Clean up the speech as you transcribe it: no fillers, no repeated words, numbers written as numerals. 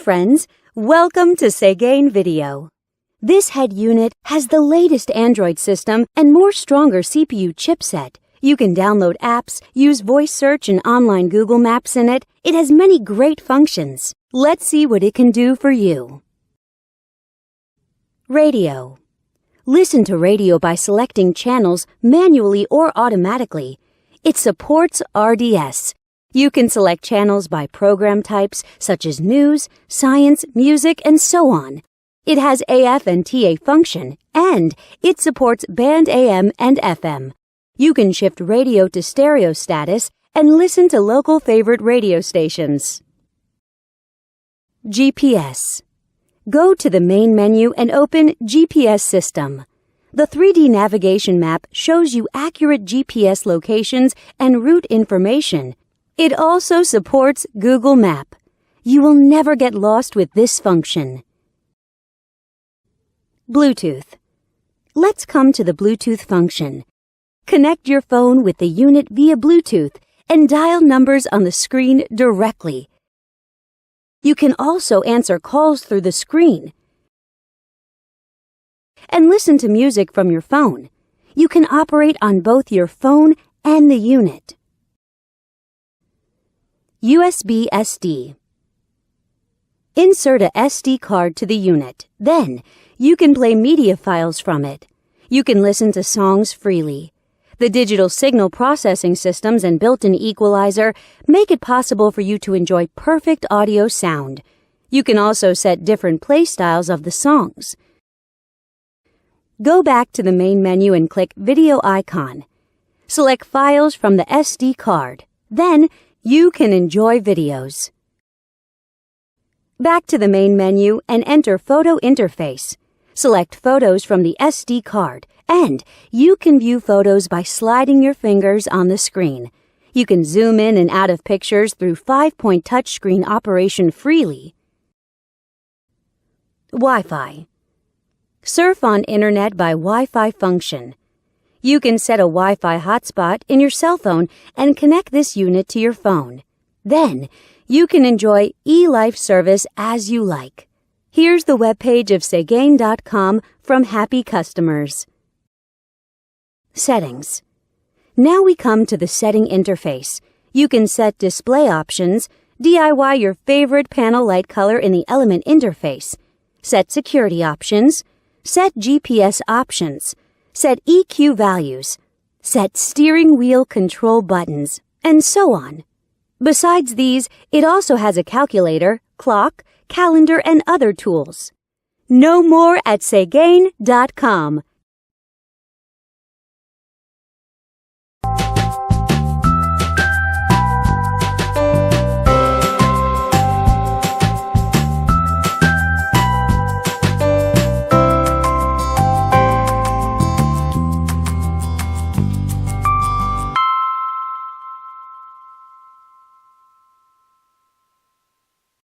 friends, welcome to Segain Video. This head unit has the latest Android system and more stronger CPU chipset. You can download apps, use voice search and online Google Maps in it. It has many great functions. Let's see what it can do for you. Radio. Listen to radio by selecting channels manually or automatically. It supports RDS. You can select channels by program types such as news, science, music, and so on. It has AF and TA function, and it supports band AM and FM. You can shift radio to stereo status and listen to local favorite radio stations. GPS. Go to the main menu and open GPS System. The 3D navigation map shows you accurate GPS locations and route information. It also supports Google Map. You will never get lost with this function. Bluetooth. Let's come to the Bluetooth function. Connect your phone with the unit via Bluetooth and dial numbers on the screen directly. You can also answer calls through the screen and listen to music from your phone. You can operate on both your phone and the unit. USB SD. Insert a SD card to the unit. Then, you can play media files from it. You can listen to songs freely. The digital signal processing systems and built-in equalizer make it possible for you to enjoy perfect audio sound. You can also set different play styles of the songs. Go back to the main menu and click Video icon. Select Files from the SD card. Then, you can enjoy videos. Back to the main menu and enter Photo Interface. Select Photos from the SD card, and you can view photos by sliding your fingers on the screen. You can zoom in and out of pictures through 5-point touchscreen operation freely. Wi-Fi. Surf on Internet by Wi-Fi function. You can set a Wi-Fi hotspot in your cell phone and connect this unit to your phone. Then, you can enjoy eLife service as you like. Here's the webpage of Segain.com from happy customers. Settings. Now we come to the setting interface. You can set display options, DIY your favorite panel light color in the element interface, set security options, set GPS options, set EQ values, set steering wheel control buttons, and so on. Besides these, it also has a calculator, clock, calendar, and other tools. Know more at Segain.com.